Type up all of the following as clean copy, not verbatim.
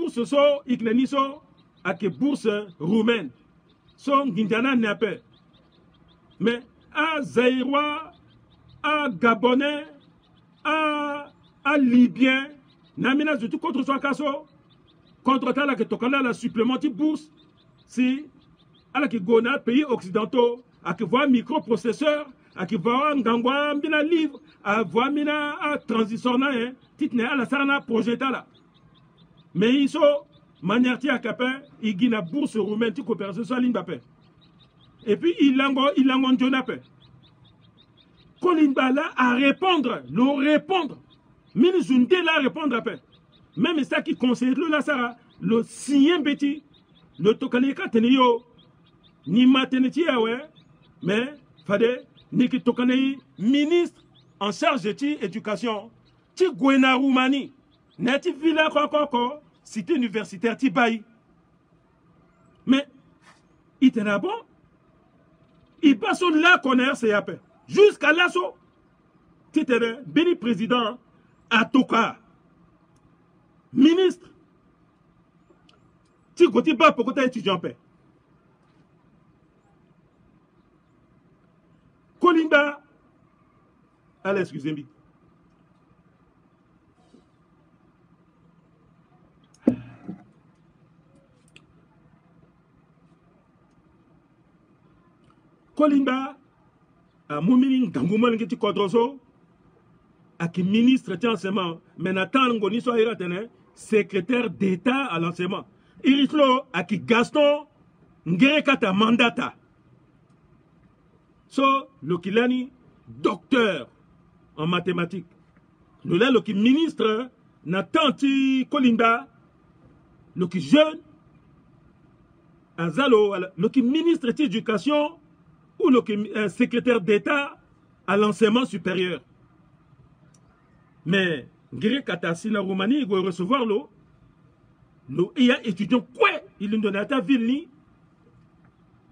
bourse so ikneni so ake bourse roumaine so ngindana nape mais à Zaïrois, à Gabonais, à Libyen, namina tout contre soi kaso, contre ta la que tokana la supplémentaire bourse, si à la que gona pays occidentaux, à que voir microprocesseur, à que voir ngangwa mbina livre, à voir mina à transition na hein, titne à la sarana projet là. Mais ils sont manière ti akapé, ils gina bourse roumaine ti coopération soit limbapé. Et puis il langon jonape. Kolimba là à répondre, le répondre. Minzunde là répondre après. Même ça qui conseille le la Sara, le sien beti, le tokaneka teneyo, ni mateneti awe, mais fade ni ki tokanei ministre en charge de l'éducation, ti Gwena Roumanie, neti villa kokoko, cité universitaire ti bayi. Mais il était bon. Il passe là connaître c'est après. Jusqu'à l'assaut. Titere, béni président, Atoka, ministre, Tigoti ba pour côté étudiant paix. Kolinda, allez, excusez-moi. Kolimba, a moumini gangouman qui kodroso, a qui ministre de l'enseignement, mais Nathan Ngoni soit secrétaire d'État à l'enseignement. Irislo a qui Gaston Ngerekata mandata. So, le kilani docteur en mathématiques. Le là, le qui ministre Nathan Kolinda, le qui jeune, Azalo, le qui ministre d'éducation, ou le secrétaire d'État à l'enseignement supérieur. Mais, Ngere Katasi la Roumanie, il va recevoir l'eau. Il y a étudiant quoi? Il est donné à ta ville,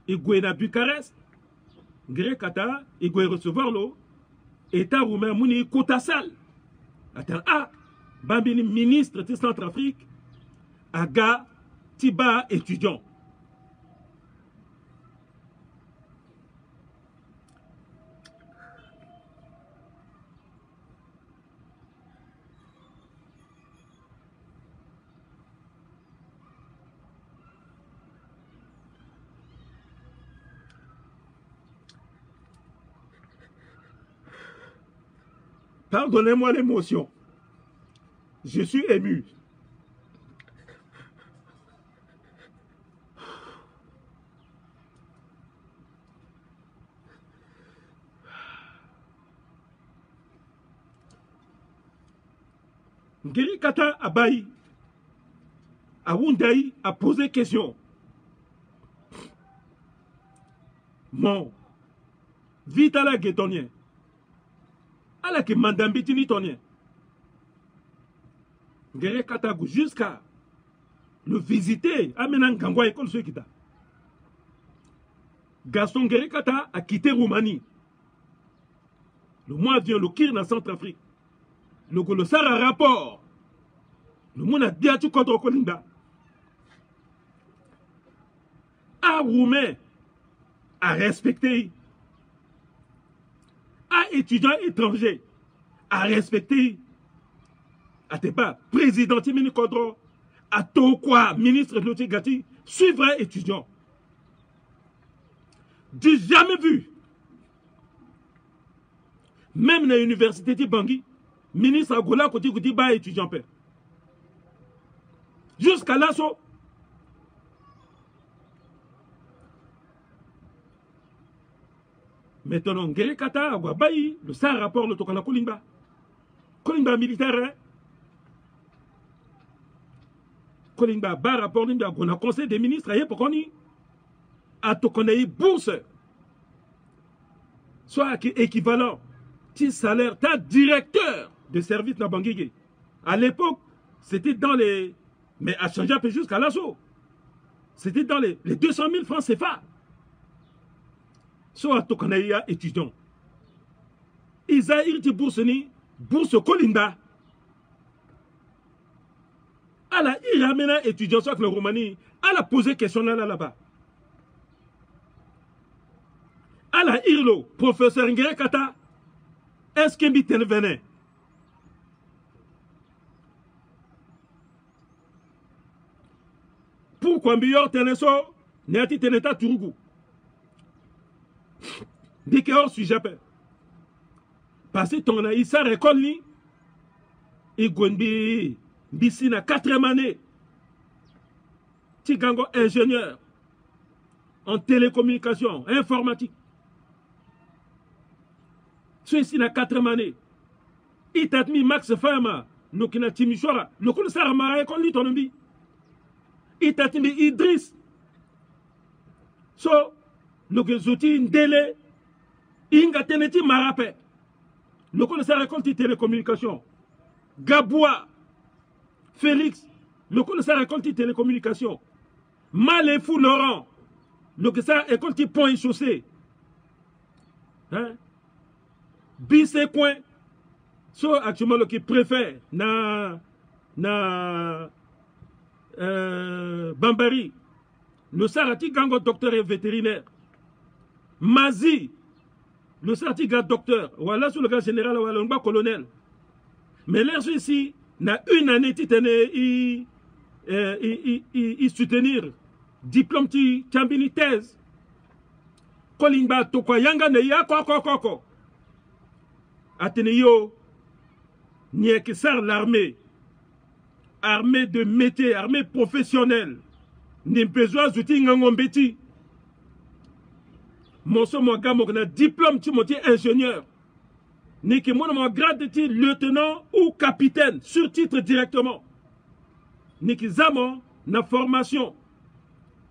il va à Bucarest. Ngere Kata, il va recevoir l'eau. État roumain, Mouni Kotasal. Attends, Bambini, ministre de Centrafrique, Aga, Tiba, étudiant. Pardonnez-moi l'émotion. Je suis ému. Ngeri Kata Abayi, Awundaï a posé question. Mon Vitala Guétonien. Alors que Mandambiti ni tonien. Ngere Katago jusqu'à le visiter. Amenan Gangwa école ce kita. Gaston Ngere Kata a quitté Roumanie. Le mois vient le Kir dans Centrafrique. Le Golosar a rapport. Le monde a dit à tout contre Kolinda. A Roumain a respecté. À étudiants étrangers à respecter à tes pas président Timini Kodro à Tokwa ministre de l'Otigati suivre étudiant du jamais vu même dans l'université de Bangui ministre Agola Koti Koti ba étudiant père jusqu'à l'assaut. Maintenant, Ngere Kata, Aguabayi, le ça rapport le Tokana Kolimba. Kolimba militaire, hein? Kolimba, bas rapport, on a conseil des ministres, ailleurs pour qu'on y a Tokonaï bourse. Soit équivalent, petit salaire, t'as directeur de service dans Bangui. À l'époque, c'était dans les. Mais à changer un peu jusqu'à l'assaut. C'était dans les 200 000 francs CFA. Soit Tokanaya étudiant. Isaïr ti bourse ni, bourse Kolinda. ala il ramena étudiant sur la Roumanie, ala posé question là-bas. Ala irlo professeur Ngere Kata, est-ce qu'il venait? Pourquoi Mbiyor Teneso, Néati Teneta Turugu? Dès que hors sujet, parce que ton Aïssa récolte, il gondit, Bissina 4e année, Tigango ingénieur en télécommunication, informatique. Ceci na 4e année. Il t'a mis Max Fama, nous qui n'a Timichora, le coup de Saramara qu'on lit ton ami. Il t'a mis Idriss. So, le Gezouti Ndele, Inga Teneti Marape, le coup de Sarakon télécommunication. Gaboua, Félix, le coup de Sarakon télécommunication. Malefou Laurent, le que ça est quand il pont et chaussée. Hein? Bisse coin. So actuellement le qui préfère na Bambari. Le sarati gango docteur et vétérinaire. Mazi. Le sarati gars docteur. Voilà sur le gars général voilà le colonel. Mais l'air ici na une année titane il soutenir diplôme ti chambini thèse. Kolimba to kwa yanga ne ya ko. Athénéo, Niekesar l'armée, armée de métier, armée professionnelle, n'est besoin d'outils n'angombeti. Mon son mon gars, mon diplôme, tu m'as ingénieur. N'est que mon grade de lieutenant ou capitaine, sur titre directement. N'est que zamo, na formation.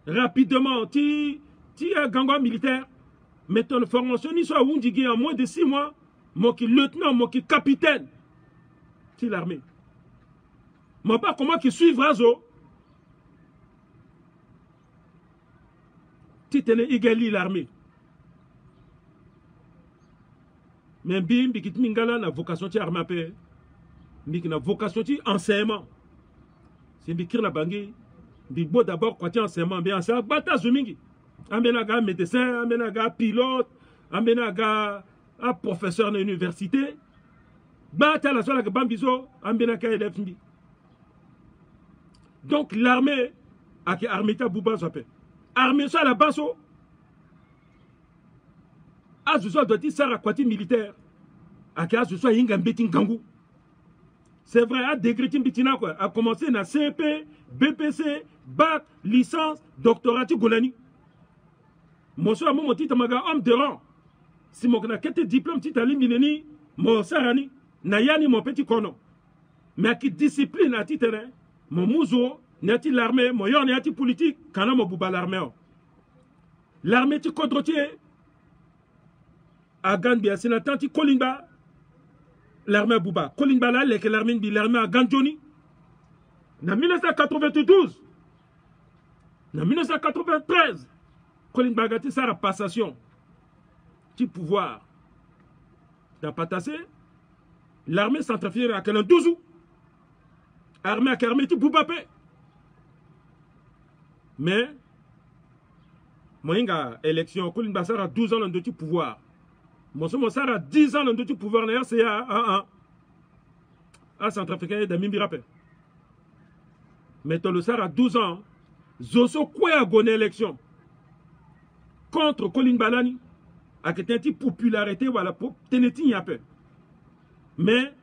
Rapidement, tu as gangwa militaire, mais ton formation, ni soit wundigé en moins de 6 mois. Mon qui lieutenant, mon qui capitaine, c'est l'armée. Mon pas comment qui suivra zo. Tu t'es égali l'armée. Mais bim, bikit mingala na vocation ti armée paix. Bik na vocation ti enseignement. C'est bikir na bangi. Bikbo d'abord quoi ti enseignement bien ça bata zumingi. Ambena ga médecin, ambena ga pilote, ambena ga un professeur de l'université, donc l'armée a qui armée ta bouba s'appelle armée ça la base a ce soit doit dire ça raquati militaire a qui a ce soit inga betin gangu c'est vrai a degré timbitina quoi a commencé na CP BPC bac licence doctorat ti golani mon soeur mon titre maga homme de rang. Si mon diplôme titali mineni, mon sarani, nayani mon petit kono. Mais qui discipline à titre, mon mouzo, n'ati l'armée, mon yon n'ati politique, kana mon bouba l'armée. L'armée ti kodrotier, à Gambia, c'est n'atanti kolimba, l'armée bouba. Kolimba là, l'armée à Ganjoni. En 1992, en 1993, kolimba gati sa passation. Pouvoir dans Patassé, l'armée centrafricaine à 12 août, armée à Karmeti Boubapé. Mais, moi, il y a élection, Koulimba a 12 ans dans le pouvoir. Moi, je a 10 ans dans le pouvoir, d'ailleurs, c'est à centrafricain de Mimbirapé. Mais dans le Sahara a 12 ans, Zoso Kouya a gagné l'élection contre Colin Balani. A que t'es popularité voilà pour teneti un peu mais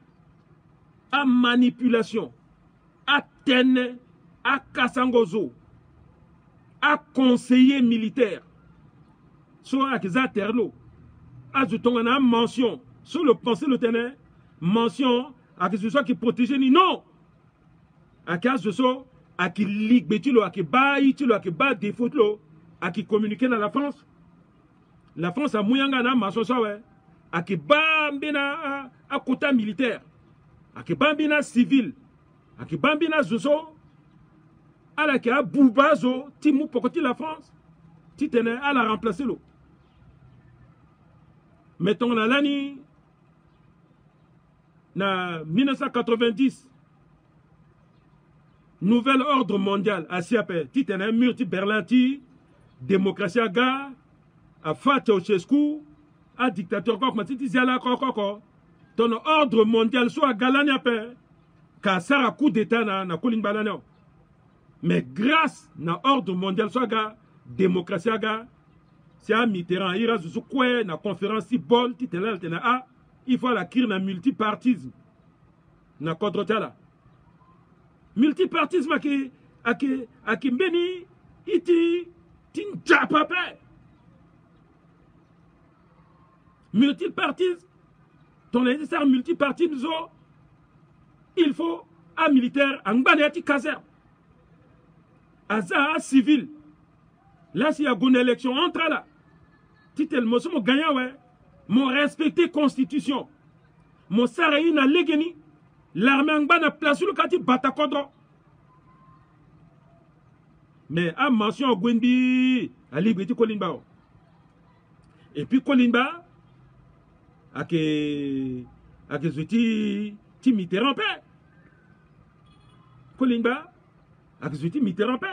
à manipulation à tene à kasangozo à conseiller militaire soit à Zaterlo à Zoutongana mention sur le pensée le tenait mention à que ce soit qui protégeait ni non à cas de ça à qui ligue betilo à qui baille tilo à qui bat des photos à qui communiquer dans la France. La France a mouyanga na masosawe a ki bambina a quota militaire a ki bambina civil a ki bambina zozo a la ki a boubazo ti mou pokoti la France ti tene a la remplacer l'eau mettons la lani na 1990 nouvel ordre mondial asiape titene multi berlanti démocratie aga a fa Ceausescu a dictateur kok matiti ziala kokoko ton ordre mondial so galani ape ka sara coup d'état na kolimba la mais grâce na ordre mondial so aga démocratie aga c'est à Mitterrand ira zu kwe na conférence si bol titela tena a il faut la kir na multipartisme na kodrotala multipartisme aki mbeni iti tinja pape multipartisme ton nécessaire multipartisme il faut un militaire en banati caserne aza civil là s'il y a une élection entre là titel mo somo gagnant ouais mon respecter constitution mon sarayi na legeni l'armée en bas na place le kati batakodro mais à mention Gwenbi à liberté Kolimba et puis Kolimba ake zuti ti Mitterrand pe Kolimba ake zuti Mitterrand pe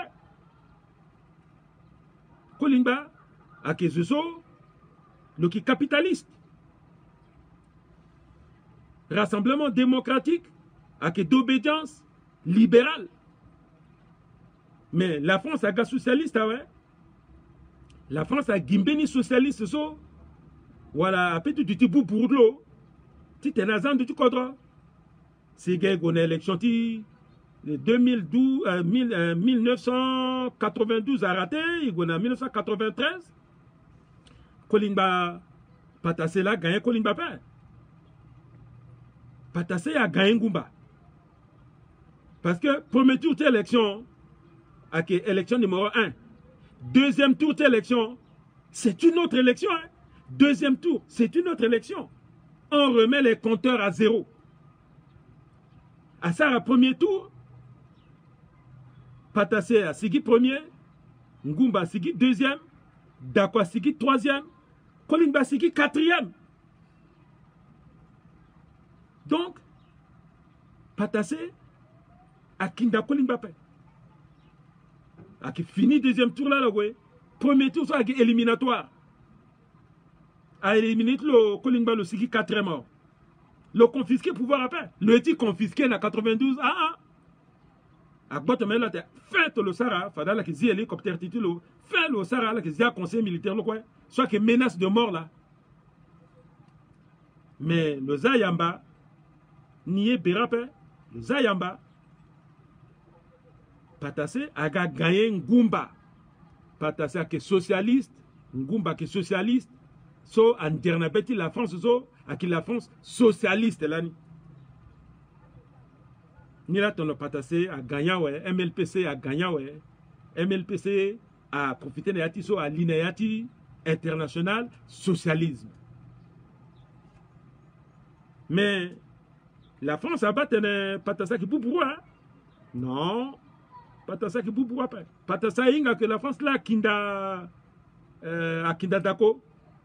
Kolimba ake zuso le qui capitaliste rassemblement démocratique avec d'obédience libérale. Mais la France a socialiste, ouais. La France a gimbeni socialiste, so. Voilà, après tu te bouts pour l'eau. Tu t'es nazan de tout cadre. C'est qu'il y a une élection qui 1992 a raté, il y a 1993. Kolimba Patasse là, gagné Kolimba pas. Patasse a gagné Ngumba. Parce que premier tour d'élection, avec élection numéro 1. Deuxième tour d'élection, c'est une autre élection. Hein? Deuxième tour, c'est une autre élection. On remet les compteurs à zéro. À ça, premier tour, Patasse a Sigi premier, Ngumba Sigi deuxième, Dakwa Sigi troisième, Kolimba Sigi quatrième. Donc, Patasse a Kinda Kolimba Pe. A qui fini deuxième tour là, ouais. Premier tour, soit éliminatoire. A éliminé le Kolimba le Sigi quatrième. Le confisqué pouvoir après. Le petit confisqué na 92. A botte mais là, fait le Sahara, fadala qui zi hélicoptère titulo, fait le Sahara là qui zi conseil militaire le quoi. Soit que menace de mort là. Mais le Zayamba, nié Berape, le Zayamba, Patasse a gagné Ngumba. Patasse qui est socialiste, Ngumba qui est socialiste, so en dernier la France, so, à qui la France socialiste là. Ni là, ton Patasse a gagné, ouais, MLPC a gagné, ouais, MLPC a profité de yati, so, à l'inayati international socialisme. Mais la France a battu Patasse qui pour hein? Non. Patasse qui pour après. Patasse inga que la France là kinda a kinda dako.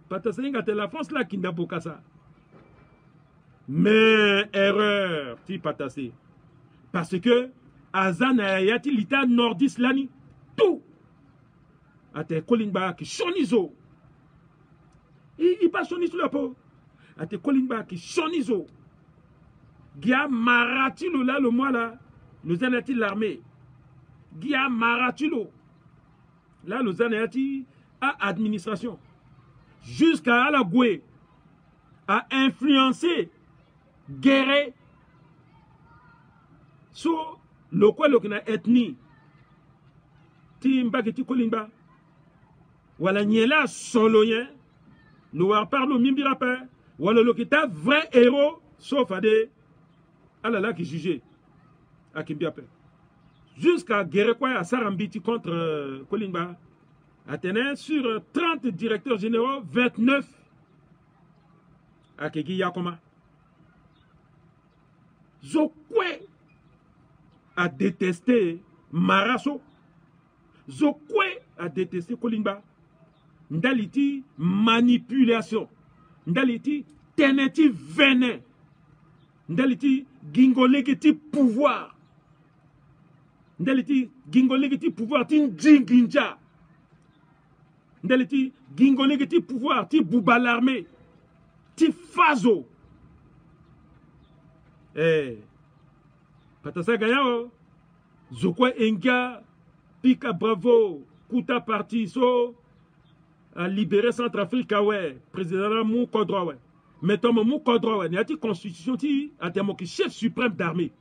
Patasse inga que la France là kinda bokasa. Mais erreur, ti Patasse. Parce que Azana yati l'État nordiste lani tout. Ate Kolimba qui chonizo. Il pas chonizo la peau. Ate Kolimba qui chonizo. Gia maratilo là le mois là. Nous en a-t-il l'armée? Gia maratilo. Là nous en a-t-il à administration. Jusqu'à la Goué. A influencé. Guerre. So, le quoi le kina ethnie. Timba ki ti Kolimba. Wala nyela soloyen. Nous parlons mimbira pa. Wala le kita vrai héros. Sauf à des. Alala qui jugeait. À Kimbiape. Jusqu'à Guérekoy à Sarambiti contre Kolimba. Athénée sur 30 directeurs généraux, 29 à Kegi Yakoma. Zokwe a détesté Maraso. Zokwe a détesté Kolimba. Ndaliti manipulation. Ndaliti teneti venin. Ndaliti gingoleketi pouvoir. Ndeliti gingolegi pouvoir ti njinginja. Ndeliti gingolegi pouvoir ti bouba l'armée. Ti fazo. Patasa gayao. Zokwe enga. Pika bravo. Kuta parti so. A libéré Centrafrique, ouais. Président Mou Kodro, ouais. Mettons Mou Kodro, ouais. Il y a une constitution qui a été chef suprême d'armée.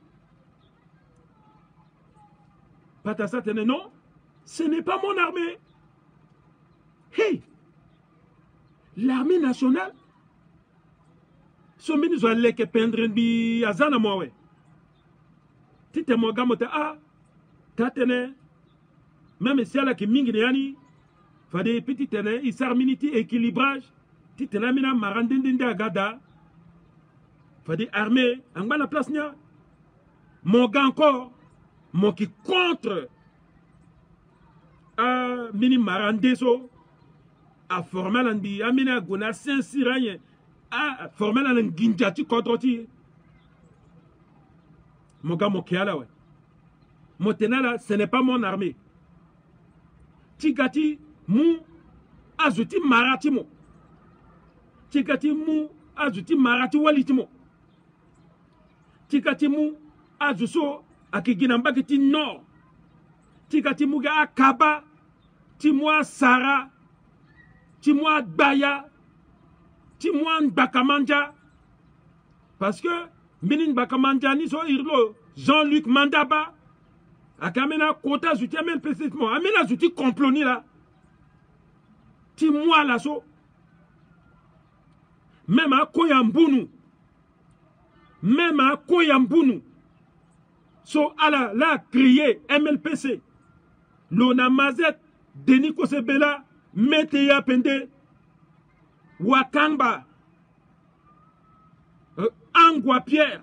Patasa tene non, ce n'est pas mon armée. Hey, l'armée nationale. So mini zo leke pendre bi azana mo we. Tite mo gamote tatene. Même si ala ki mingi yani. Fade petit tene isar miniti équilibrage. Titena mina marandindinde agada. Fade armée angba la place nya. Mon gars encore. Mon qui contre mini marandeso a formé l'andi amina gona saint-siranye a formé l'anginjati contre mon gars mon kiala ouais mon tenala ce n'est pas mon armée tigati mu azuti marati mo tigati mu azuti marati walitimo tigati mu azuso akigina mbakiti nord tikati muga akaba timwa sara timwa baya timwa bakamanja parce que minin bakamanja ni so irlo Jean-Luc Mandaba akamena kota zuti amen précisément amena zuti comploni là timwa la so même à Koyambunu so ala la crié MLPC Lona Mazet Denis Kosebela Meteya Pende Wakamba Angwa Pierre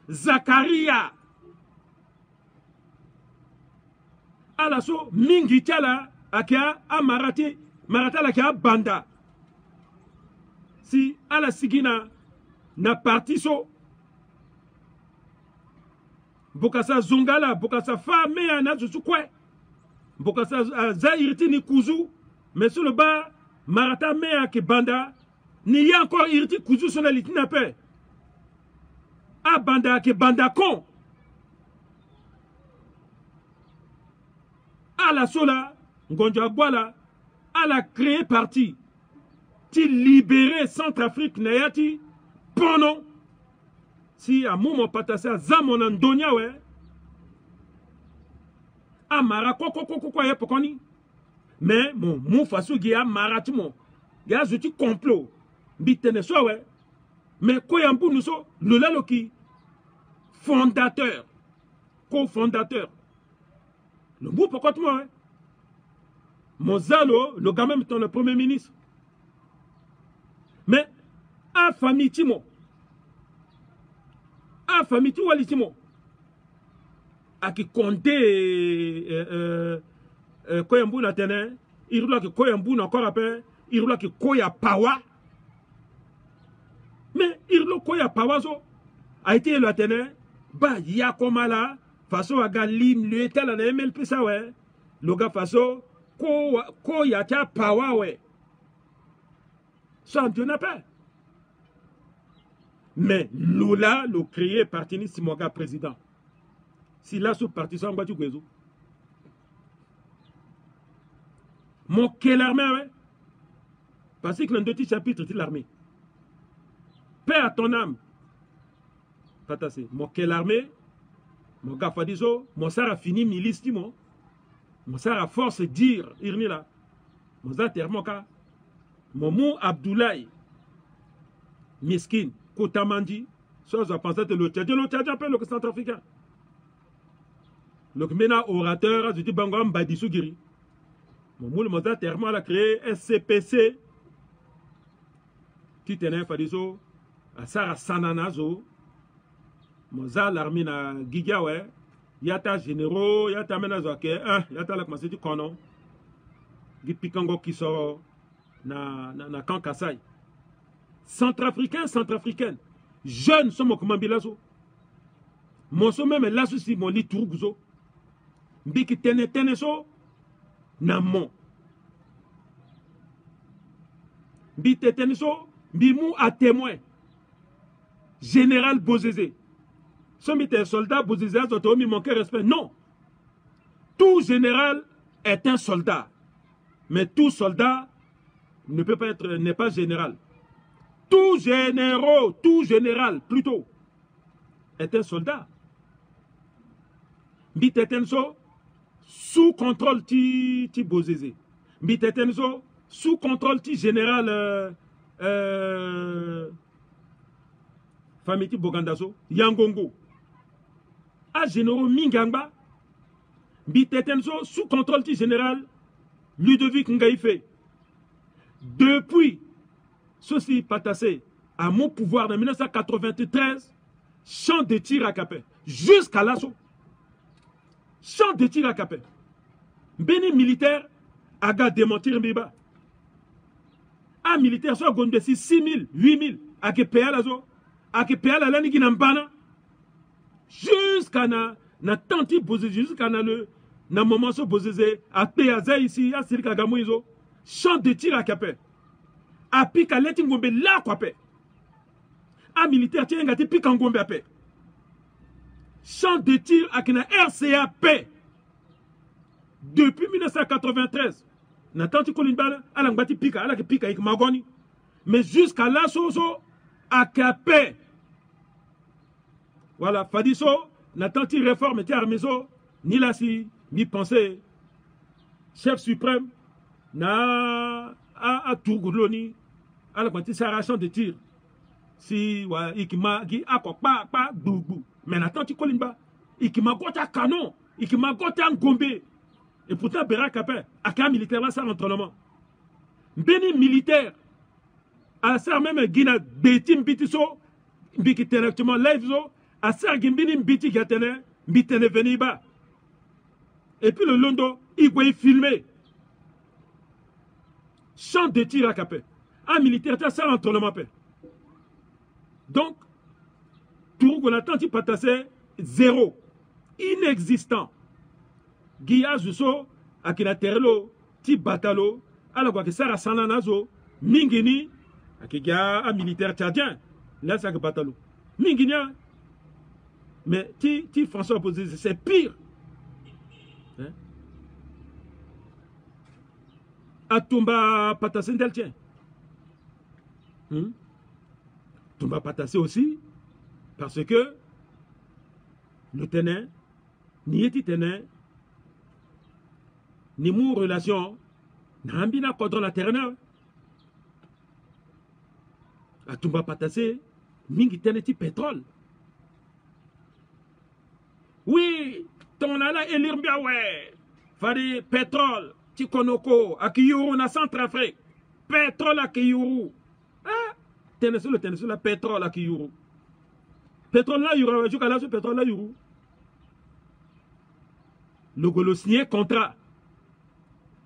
Zakaria ala so mingi tala akia amarati maratala kia banda si ala sigina na parti so Bokasa Zongala, Bokasa Fame, Anazusu Kwe, Bokasa Zairiti ni Kuzu, mais sur le bas, Marata Mea ke Banda, ni y a encore Iriti Kuzu sur la litina paix. A Banda ke Banda Kon. A la sola, Ngonja Boala, a la créé parti, ti libéré Centrafrique Nayati, Pono. Si à moment patassa zamon andonia we amara koko ye pokoni mais mon mou fasu gia maratimo ya zuti complot bitene so we mais koyambu nous so lolaloki fondateur cofondateur le mou pokotmo we Mozalo le gars même ton le premier ministre mais a famille timo a famille tu walitimo aki konde koyambu na tene irula ki koyambu na encore après irula ki koya pawa mais irlo koya pawa so a été le tene ba ya komala faso aga lim le tala na MLP sa we loga faso ko ya ta pawa we ça n'a pas. Mais Lula, le créé parti si mon gars président. Si là, sous parti, ça, on va tout gouezo. Mon quelle armée, ouais? Parce que dans 2 petits chapitres, c'est l'armée. Paix à ton âme. Patassé. Mon quelle armée? Mon gars Fadiso, mon sar a fini milice, mon sar a force dire, irni là. Mon sar termoka. Mon mou Abdoulaye. Miskin. Kotamandi, ça je pensais que le Tchadien appelle le centrafricain. Le mena orateur, je dis Bangam Badisugiri. Mon moule Moza Termal a créé SCPC. Titene Fadiso, à Sara Sananazo. Moza l'armée na Gigawe. Yata généraux, yata menazoke, yata la commencé du kono. Gipikango qui sort na Kankasai. Centrafricains, centrafricaines, jeunes sont au Bilazo. Monso même là souci mon lit tourguzo. Biki tene so na mon. Bi tene so bi mou à témoin. Général Bozézé. Somme était soldat Bozézé a mi manquer respect. Non. Tout général est un soldat. Mais tout soldat ne peut pas être, n'est pas général. Tout général plutôt, est un soldat. Bitetenso sous contrôle ti Bozézé. Bitetenso sous contrôle ti général Famiti Bogandaso, Yangongo. A généraux Mingangba. Bitetenso sous contrôle ti général Ludovic Ngaïfe. Depuis ceci patassé à mon pouvoir en 1993, champ de tir à Capet, jusqu'à l'assaut. Champ de tir à Capet. Béni militaire, a gars démentir Mbiba. Un militaire, soit gondé 6 000, 8 000, à que paye l'assaut, à que paye la lani qui n'a pas. Jusqu'à na tanti posé, jusqu'à na moment so posé, à payer ici, à Sirika Gamoizo. Champ de tir à Capet. A pique à l'etingombe là quoi paix. Un militaire tient un pique en gombe à paix. Champ de tir à kina RCA paix. Depuis 1993. N'attends-tu qu'on l'imballe à l'angbati pique à la pique avec Magoni. Mais jusqu'à là, soso à paix. Voilà, Fadiso, n'attends-tu réforme et armeso, ni la si, ni pensée. Chef suprême, na a Tourgouloni, à la quantité s'arrachant de tir. Si, wa, ikima, gi, ako, pa, boubou. Mais n'attends, tu colimba. Ikima gota canon, ikima gota en gombe. Et pourtant, Béra Capé, à qu'un militaire là, ça l'entraînement. Béni militaire, à ça même, Guina, Bétim, Bitiso, Biki directement live, zo, à ça, Gimbini, Biti, Gatene, Bitene, Veniba. Et puis le Londo, il va filmer. Champ de tir à Capé. Un militaire, ça l'entraînement. Donc, tout qu'on attend, tu patassé, zéro. Inexistant. Guilla Zuso, Akina Terlo, Ti Batalo, alors que ça rassemble nazo, Mingini, Akiga, un militaire tchadien, là ça que Batalo. Mingini, mais Ti François Bozé, c'est pire. Hein? Atumba Patassé Deltien. Tumba Patassé aussi, parce que le ténin, ni eti ténin, ni mon relation, n'ambina contre la terre. Atumba Patassé, mingi téneti pétrole. Oui, ton ala élire bien, ouais. Fadi pétrole, Tikonoko, Akiyuru, na Centrafrique. Pétrole Akiyuru. Ah, Ténésul, la pétrole Akiyuru. Pétrole là, Yuru, jusqu'à là, ce pétrole là, Yuru. Le Golo signé contrat.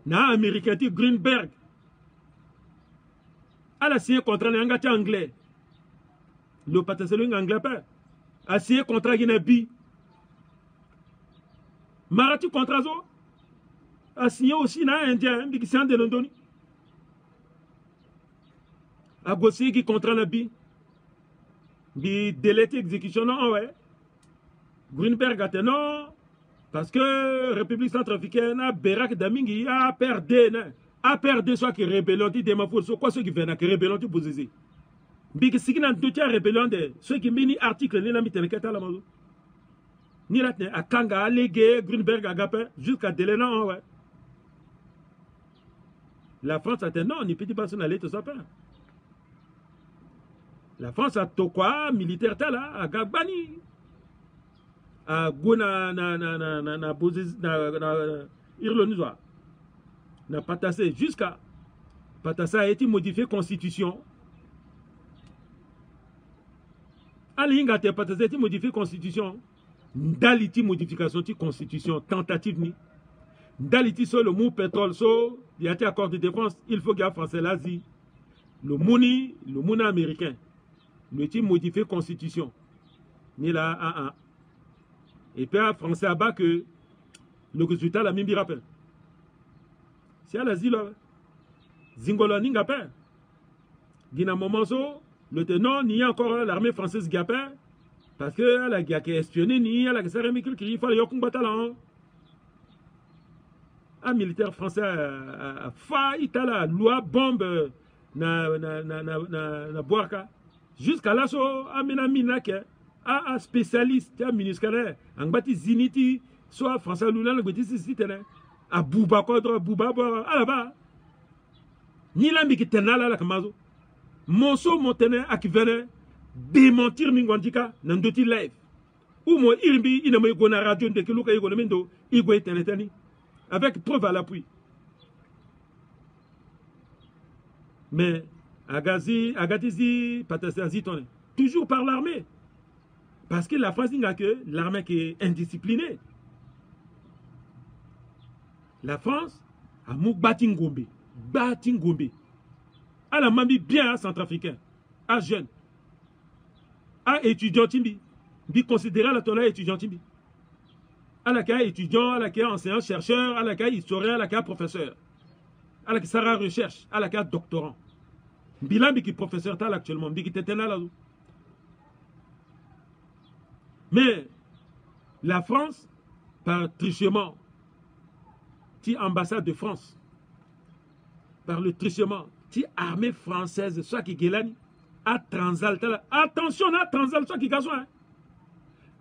Na Américain, Greenberg. Elle a signé contrat, n'engagé anglais. Le Patassé, anglais, pas. A signé contrat, Guinée-Bi. Marati Contrazo a signé aussi na Indien, qui s'est en de London. A gossé qui contrat na bi. Bi délai d'exécution, non, ouais. Greenberg a dit non, parce que République centrafricaine a Bérak Damingi a perdu, a perdu soit qui rébellion, dit des mafos, quoi ceux qui viennent, qui rébellion, tu posez. Bi qui s'est en deux rébellion de ceux qui mini article, ni la mitelle, à la maison. Ni la à Kanga, Légué, Greenberg, Agapé, jusqu'à Delena, ouais. La France a dit non, ni petit pas son aller, tout ça pas. La France a tout quoi, militaire, tala, à Gabani. À Gona, na Bozis, na Irlonizoa. Na Patassé, jusqu'à. Patassé a été modifié constitution. Alinga, Patassé a été modifié constitution. Daliti modification de constitution, tentative ni. Daliti sur le mot pétrole, so, il y a des accords de défense, il faut qu'il y ait français l'Asie. Le mouni américain. Le type modifié constitution. Ni là, Et puis, à français à bas que le résultat, la même rappel. Si à l'asile, Zingolo n'inga pas. Gina Momoso, le tenant, n'y a encore l'armée française qui a peur. Parce qu'elle a espionné, ni elle a fait qu'il fallait y avoir un militaire français a failli à la loi bombe na boaka. Jusqu'à là, amena minake, a spécialiste, a minusculaire, en bâti ziniti, soit français lula, le petit site, a bouba kodra, bouba, à la bas. Ni la mi qui tenala la kamazo. Monso montene a qui venait démentir Mingwandika, nan doti live. Ou mo irbi, il ne me gona radio de Kiluka Igolemendo, Igwe Tenetani. Avec preuve à l'appui. Mais, Agatizi, Patasizi, toujours par l'armée. Parce que la France n'a que l'armée qui est indisciplinée. La France a mou Batingombe. Batingombe. À la mamie bien centrafricain. À jeune. À étudiant Timbi. Bi considéré la tola étudiant Timbi. À la cas étudiant, à la cas enseignant, chercheur, à la cas historien, à la cas professeur. À la cas Sarah recherche, à la cas doctorant. Bilan qui professeur tal actuellement, bi qui était là. Mais la France, par trichement, qui ambassade de France, par le trichement, qui armée française, soit qui gélani, à Transal, attention à Transal, soit qui gazoin,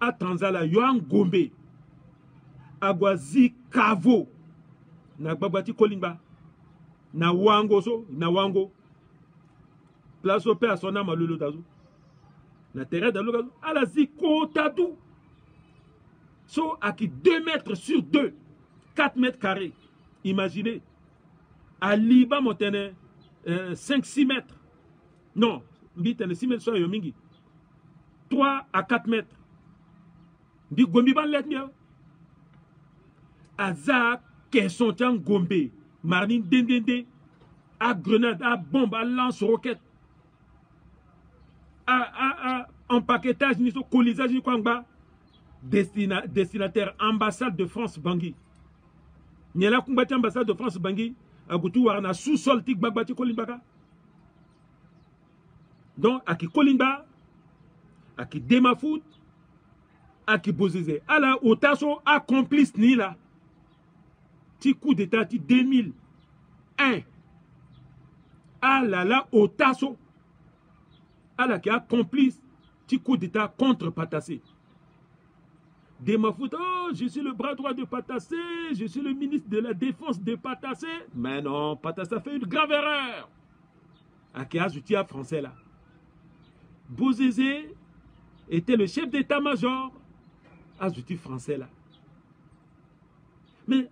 à Transal, Yohan Gombe, Agwazi Kavo, na Babati Kolimba, na Wango, na Wango, place au père à son âme à Lulu Dazou, na terre d'Alou Dazou, à la Ziko Tadou, so à qui 2 mètres sur 2, 4 mètres carrés, imaginez, à Liba Montene, 5-6 mètres, non, 6 mètres sur Yomingi, 3 à 4 mètres, Bi Gombi ban let mieux. Aza Kesontian Gombe, Marine Dendende, à grenade, à bombe, à lance-roquette, à empaquetage, à colisage, destinataire ambassade de France Bangui. N'y a la combattu ambassade de France Bangui, à Goutou, à sous-sol, tic babati Kolimbaka. Donc, à qui Kolimba, à qui Demafout, à qui Bozeze, à la Otaso, à complice ni là. Petit coup d'état, 2001. À la Otaso, à la qui a complice, petit coup d'état contre Patassé. Demafout, oh, je suis le bras droit de Patassé, je suis le ministre de la défense de Patassé. Mais non, Patassé a fait une grave erreur. À qui a ajouté à français là. Bozeze était le chef d'état-major ajouté français là. Mais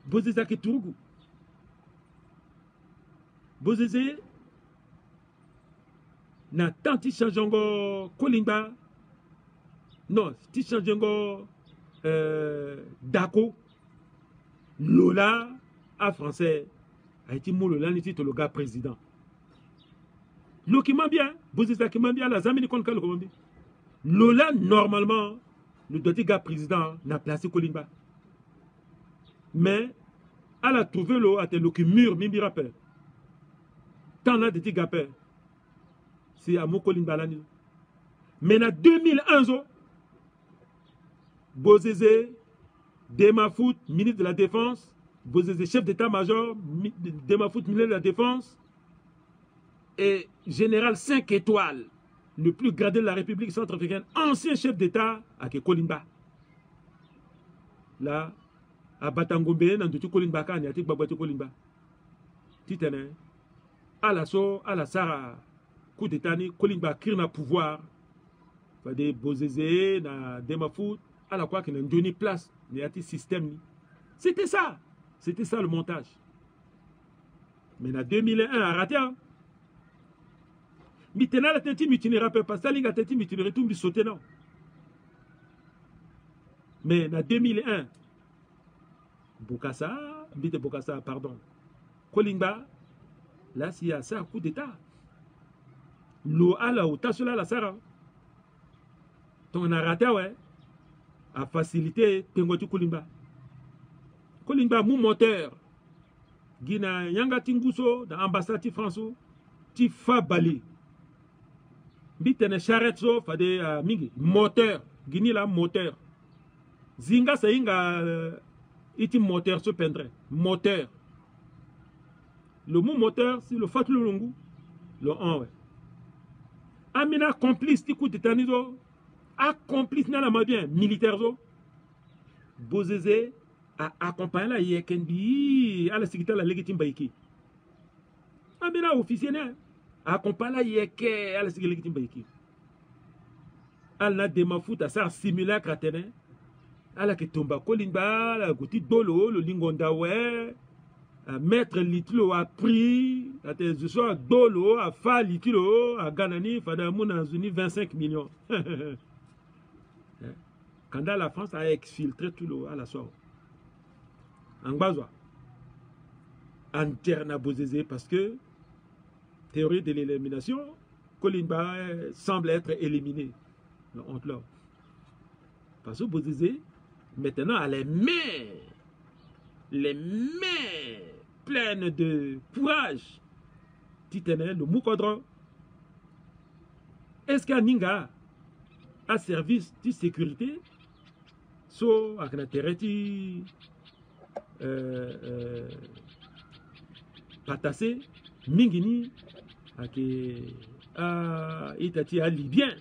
Bozeze qui Tourgou. Bozeze na tanti changeongo Kolimba. Non, ti changeongo Dako. Lola à français a été mou Lola n'était le gars président. L'occupant bien, Bozeze qui m'a bien la zamini kon kal ko Lola normalement le doté gars président n'a placé Kolimba. Mais elle a trouvé l'eau à tel que mur mimi rappel. Tant là de ti gapé. C'est à Kolimba là. Mais en 2001 Bozeze Demafout, ministre de la Défense, Bozeze chef d'état-major, Demafout ministre de la Défense et général 5 étoiles, le plus gradé de la République centrafricaine, ancien chef d'État à Kolimba. Là, à Batangombe, dans tout Kolimba, il y a tout Babati Kolimba. Titane, à la so, à la Sara, coup d'État, Kolimba qui a pouvoir, des Bozeze, na Demafout, à la quoi qu'il a donné place, il y a un système. C'était ça le montage. Mais en 2001, à raté, maintenant la tête mutinerie pas parce que la tête mutinerie tout sauter non. Mais en 2001, Bokassa, Bite Bokassa, pardon, Kolimba, là s'il y a ça coup d'état. L'eau à la hauteur sur la Sarah. Donc on a raté ouais. a facilité Tengoti Kolimba. Kolimba mou moteur. Gina Yanga Tinguso, dans l'ambassade française, ti fa bali. Bitene charrette so, fade mingi. Moteur. Gini la moteur. Zinga sa inga iti moteur so pendre. Moteur. Le mot moteur, c'est le fat le longu. Le 1, ouais. Amina complice, ti coup de tanizo. A complice na la mabien, militaire zo. Bozeze a accompagné la yekenbi à la sécurité la légitime baiki. Amina officier a accompagné la yeke à la sécurité légitime baiki. Al na dema foot à ça simulacre à tene. Ala ke tomba kolimba la goti dolo le lingonda ouais. Maître Litlo a pris, je suis à Dolo, à Fa Litlo, à Ganani, Fadamou dans 25 millions. Quand la France a exfiltré tout l'eau à la soirée. En Bazois. Interne Bozeze parce que, théorie de l'élimination, Kolimba semble être éliminé. Entre là. Parce que Bozeze, maintenant, a les mains pleines de courage. Titene, le Moukodron. Est-ce qu'à Ninga a service de sécurité? So, à Knatereti, Patassé, Mingini, à Itati, à Libyen.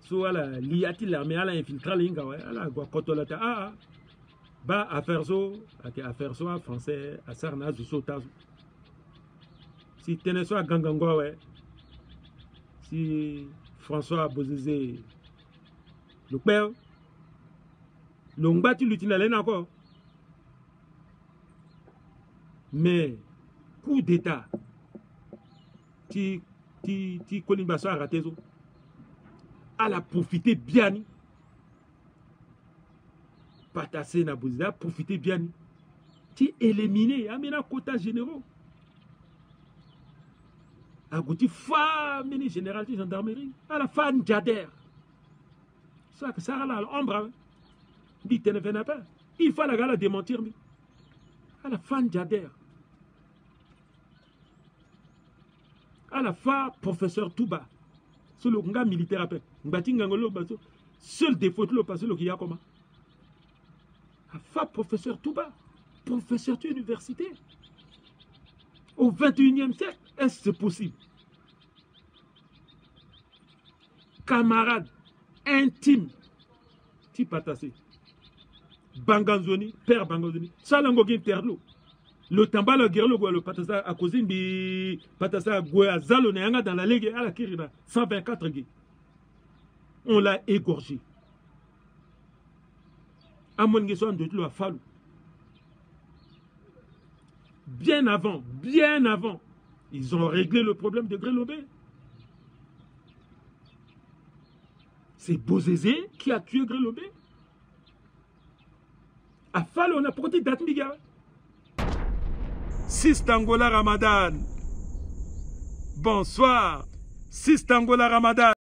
So, à la Liati, l'armée, à la infiltré l'Inga, à la Guacotolata, ba affaire so français à Sarna du Sotazo. Si tenez so à Gangango, ouais. Si François Bozeze le père, l'ongba tu l'utilisais encore. Mais coup d'état, ti Kolimba so a raté so. Elle a profité bien. Patassé na Bozeze, profitez bien. Tu éliminé, amena quota généraux. A gouti femme général de gendarmerie. À la fan Jader. Ça que ça a l'ombre. Dit ne venez pas. Il faut la gala démentir. À la fan Jader. À la fin, professeur Touba. C'est le gars militaire après. Seul défaut de l'eau, parce que le qui a comment. Professeur Touba, professeur d'université. Au 21e siècle, est-ce possible? Camarade intime, ti Patassé. Banganzoni, père Banganzoni. Salango Ginterlo. Le tamba la guerre, le Patassa à cause de Patassa à Zalo Néanga dans la Ligue à la Kirina, 124 gué. On l'a égorgé. Bien avant, ils ont réglé le problème de Grelobé. C'est Bozeze qui a tué Grelobé. À Fall, on a porté Datmiga. Sistangola Ramadan. Bonsoir. Sistangola Ramadan.